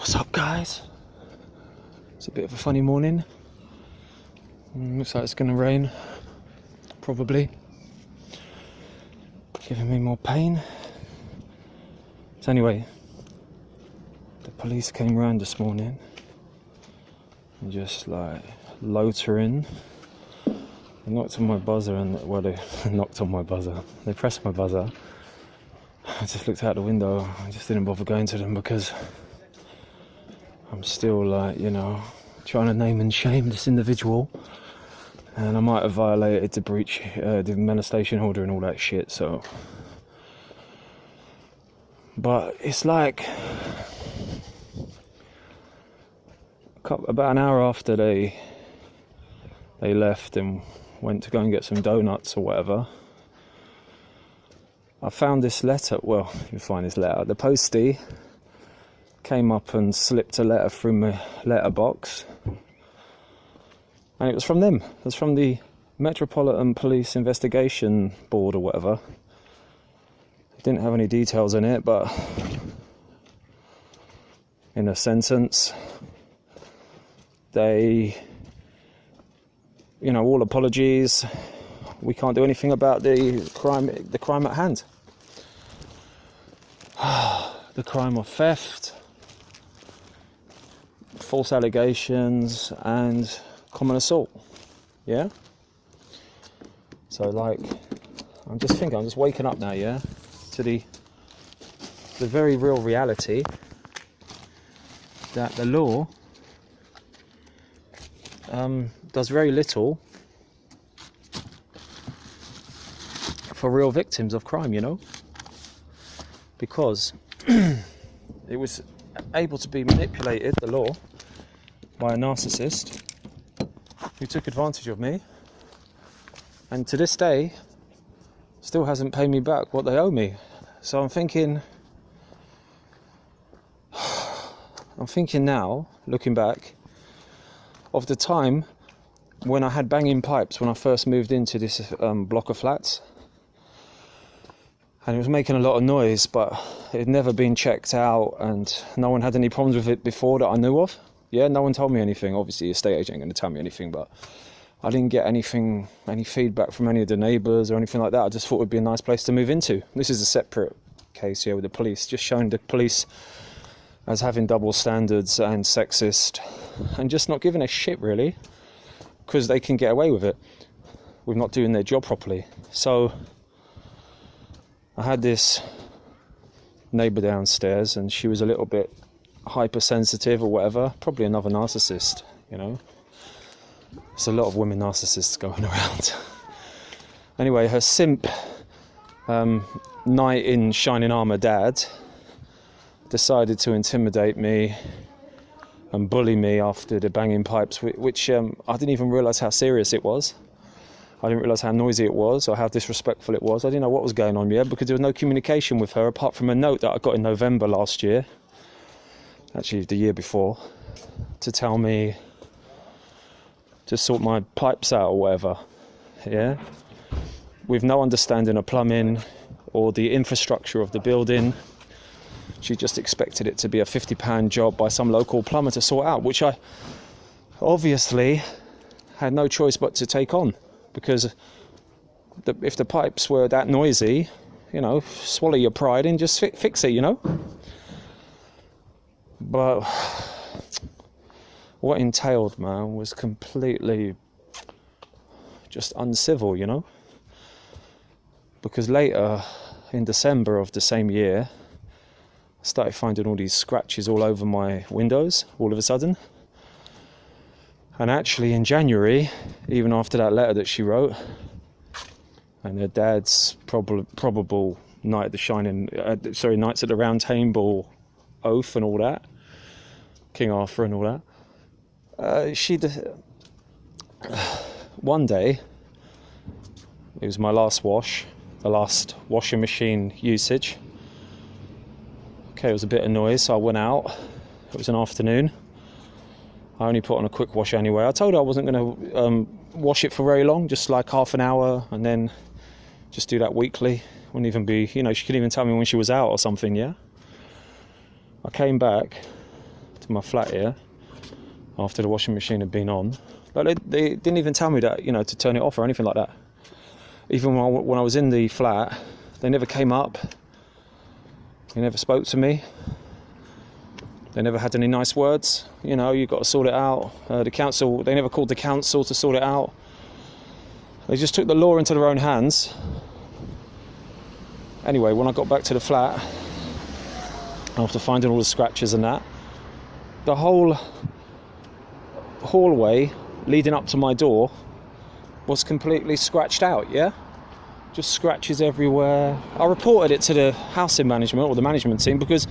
What's up, guys? It's a bit of a funny morning. Looks like it's going to rain, probably. Giving me more pain. So anyway, the police came round this morning and just like loitering. They knocked on my buzzer and, well, they knocked on my buzzer. They pressed my buzzer. I just looked out the window. I just didn't bother going to them because I'm still like, trying to name and shame this individual. And I might have violated the breach, the molestation order and all that shit, so. But it's like, about an hour after they left and went to go and get some donuts or whatever, I found this letter. Well, you can find this letter. The postie came up and slipped a letter through my letterbox, and it was from them. It was from the Metropolitan Police Investigation Board or whatever. It didn't have any details in it, but in a sentence, they, all apologies. We can't do anything about the crime at hand. The crime of theft, false allegations, and common assault. Yeah? So like, I'm just waking up now, yeah? To the very real reality that the law does very little for real victims of crime, because it was able to be manipulated, the law, by a narcissist who took advantage of me, and to this day still hasn't paid me back what they owe me. So I'm thinking now, looking back, of the time when I had banging pipes when I first moved into this block of flats, and it was making a lot of noise, but it had never been checked out, and no one had any problems with it before that I knew of. Yeah, no one told me anything. Obviously, the estate agent ain't going to tell me anything, but I didn't get any feedback from any of the neighbours or anything like that. I just thought it would be a nice place to move into. This is a separate case here with the police, just showing the police as having double standards and sexist, and just not giving a shit, really, because they can get away with it with not doing their job properly. So I had this neighbour downstairs, and she was a little bit hypersensitive or whatever, probably another narcissist, There's a lot of women narcissists going around. Anyway, her simp, knight in shining armour dad, decided to intimidate me and bully me after the banging pipes, which I didn't even realise how serious it was. I didn't realise how noisy it was or how disrespectful it was. I didn't know what was going on yet, because there was no communication with her apart from a note that I got in November last year, actually the year before, to tell me to sort my pipes out or whatever, yeah? With no understanding of plumbing or the infrastructure of the building. She just expected it to be a £50 job by some local plumber to sort out, which I obviously had no choice but to take on, because if the pipes were that noisy, swallow your pride and just fix it, But what entailed, man, was completely just uncivil, because later in December of the same year, I started finding all these scratches all over my windows all of a sudden. And actually in January, even after that letter that she wrote, and her dad's probable Knights at the Round Table oath and all that, King Arthur and all that, one day, it was my last the last washing machine usage. Okay, it was a bit of noise, so I went out. It was an afternoon. I only put on a quick wash anyway. I told her I wasn't going to wash it for very long, just like half an hour, and then just do that weekly. Wouldn't even be, she couldn't even tell me when she was out or something, yeah? I came back to my flat here after the washing machine had been on. Like they didn't even tell me that, you know, to turn it off or anything like that. Even when I was in the flat, they never came up. They never spoke to me. They never had any nice words. You know, you've got to sort it out. The council, they never called the council to sort it out. They just took the law into their own hands. Anyway, when I got back to the flat, after finding all the scratches and that, the whole hallway leading up to my door was completely scratched out, yeah? Just scratches everywhere. I reported it to the housing management or the management team because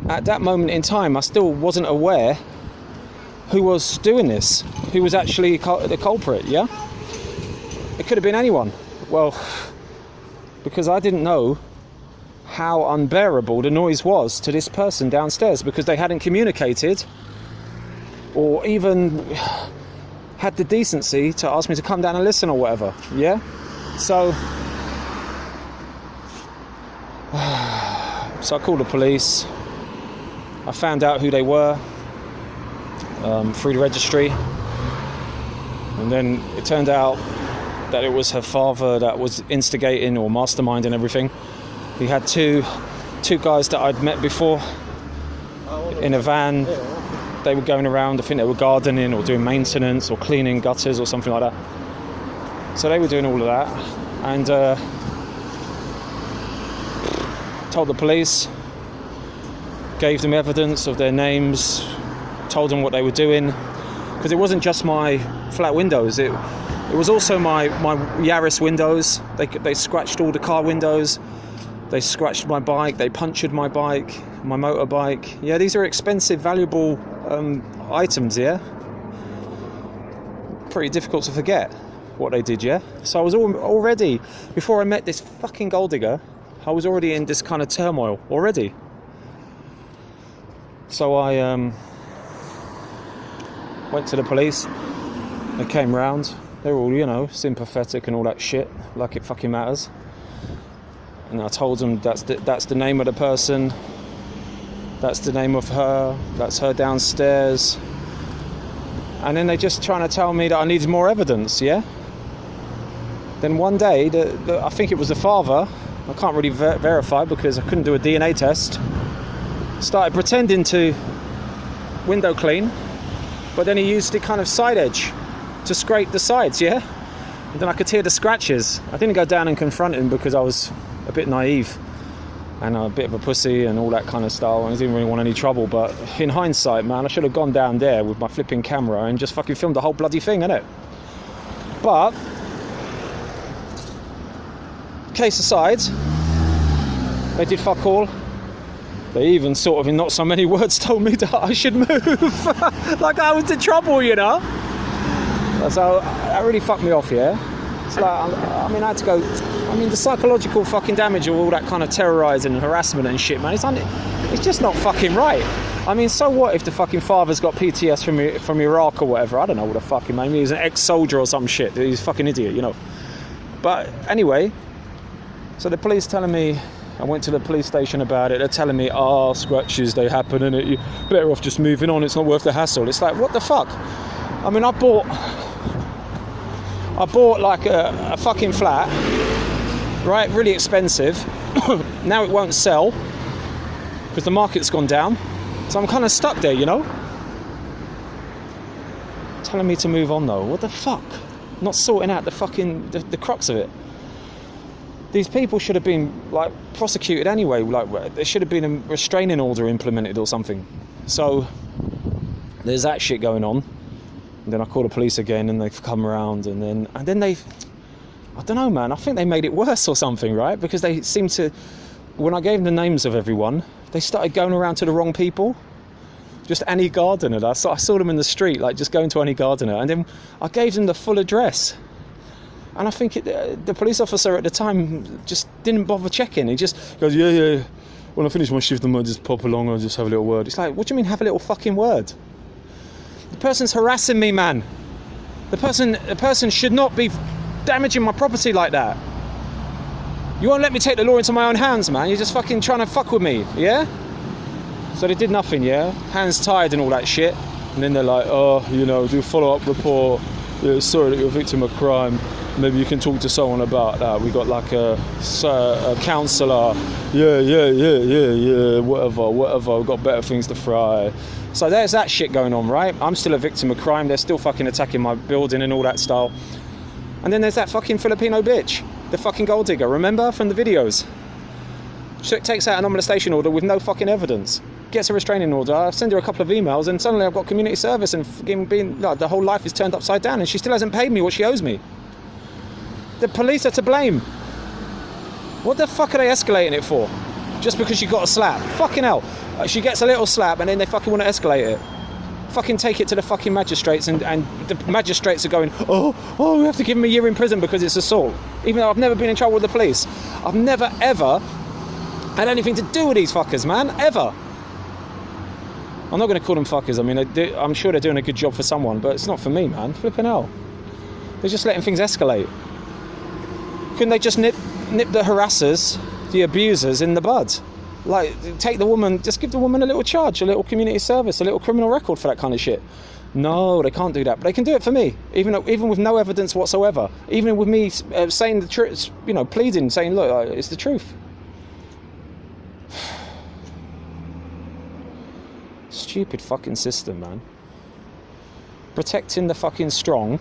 at that moment in time I still wasn't aware who was doing this, who was actually the culprit, yeah? It could have been anyone. Well, because I didn't know how unbearable the noise was to this person downstairs because they hadn't communicated or even had the decency to ask me to come down and listen or whatever, yeah? So I called the police. I found out who they were through the registry, and then it turned out that it was her father that was instigating or masterminding everything. He had two guys that I'd met before in a van. They were going around, I think they were gardening or doing maintenance or cleaning gutters or something like that. So they were doing all of that, and told the police, gave them evidence of their names, told them what they were doing, because it wasn't just my flat windows, it was also my Yaris windows. They scratched all the car windows, they scratched my bike, they punctured my bike, my motorbike. Yeah, these are expensive, valuable items, yeah? Pretty difficult to forget what they did, yeah? So I was already, before I met this fucking gold digger, I was already in this kind of turmoil already. So I went to the police. They came round. They were all, you know, sympathetic and all that shit, like it fucking matters. And I told them that's the name of the person, that's the name of her, that's her downstairs. And then they just trying to tell me that I needed more evidence, yeah? Then one day, I think it was the father, I can't really verify because I couldn't do a DNA test, started pretending to window clean, but then he used the kind of side edge to scrape the sides, yeah? And then I could hear the scratches. I didn't go down and confront him because I was a bit naive and a bit of a pussy and all that kind of style, and I didn't really want any trouble. But in hindsight, man, I should have gone down there with my flipping camera and just fucking filmed the whole bloody thing, innit? But case aside, they did fuck all. They even sort of in not so many words told me that I should move. Like I was in trouble, you know? So that really fucked me off, yeah? It's like, I mean, I had to go, I mean, the psychological fucking damage of all that kind of terrorising and harassment and shit, man, it's just not fucking right. I mean, so what if the fucking father's got PTS from Iraq or whatever? I don't know what the fucking name. He was an ex-soldier or some shit. He's a fucking idiot, you know? But anyway, so the police telling me, I went to the police station about it, they're telling me, scratches, they happen, and you're better off just moving on, it's not worth the hassle. It's like, what the fuck? I mean, I bought like a fucking flat, right, really expensive. Now it won't sell, because the market's gone down, so I'm kind of stuck there, you know? Telling me to move on though, what the fuck? Not sorting out the fucking, the crux of it. These people should have been, like, prosecuted anyway. Like, there should have been a restraining order implemented or something. So, there's that shit going on. And then I call the police again, and they've come around, and then they, I don't know, man. I think they made it worse or something, right? Because they seemed to, when I gave them the names of everyone, they started going around to the wrong people. Just Annie Gardiner. I saw them in the street, like, just going to Annie Gardiner, and then I gave them the full address. And I think the police officer at the time just didn't bother checking. He just goes, yeah, when I finish my shift, I might just pop along, I'll just have a little word. It's like, what do you mean have a little fucking word? The person's harassing me, man. The person should not be damaging my property like that. You won't let me take the law into my own hands, man. You're just fucking trying to fuck with me, yeah? So they did nothing, yeah? Hands tied and all that shit. And then they're like, oh, you know, do a follow-up report. Yeah, sorry that you're a victim of crime. Maybe you can talk to someone about that. We got like a counsellor. Yeah, whatever. We've got better things to fry. So there's that shit going on, right? I'm still a victim of crime. They're still fucking attacking my building and all that style. And then there's that fucking Filipino bitch, the fucking gold digger, remember from the videos? She takes out an non-molestation order with no fucking evidence. Gets a restraining order, I send her a couple of emails, and suddenly I've got community service and the whole life is turned upside down, and she still hasn't paid me what she owes me. The police are to blame. What the fuck are they escalating it for? Just because she got a slap? Fucking hell. She gets a little slap and then they fucking want to escalate it. Fucking take it to the fucking magistrates, and the magistrates are going, oh, we have to give him a year in prison because it's assault. Even though I've never been in trouble with the police. I've never, ever had anything to do with these fuckers, man. Ever. I'm not going to call them fuckers. I mean, I'm sure they're doing a good job for someone, but it's not for me, man. Flipping hell. They're just letting things escalate. Couldn't they just nip the harassers, the abusers in the bud? Like, take the woman, just give the woman a little charge, a little community service, a little criminal record for that kind of shit. No, they can't do that, but they can do it for me, even with no evidence whatsoever. Even with me saying the truth, you know, pleading, saying, look, it's the truth. Stupid fucking system, man. Protecting the fucking strong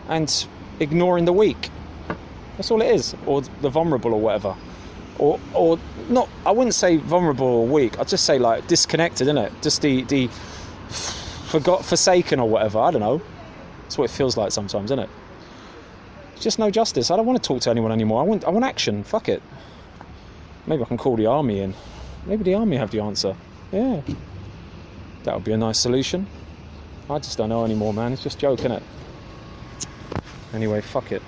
and ignoring the weak. That's all it is, or the vulnerable or whatever. Or not, I wouldn't say vulnerable or weak, I'd just say like disconnected, innit? Just the forsaken or whatever, I don't know. That's what it feels like sometimes, isn't it? It's just no justice. I don't want to talk to anyone anymore. I want action, fuck it. Maybe I can call the army in. Maybe the army have the answer. Yeah. That would be a nice solution. I just don't know anymore, man. It's just a joke, innit? Anyway, fuck it.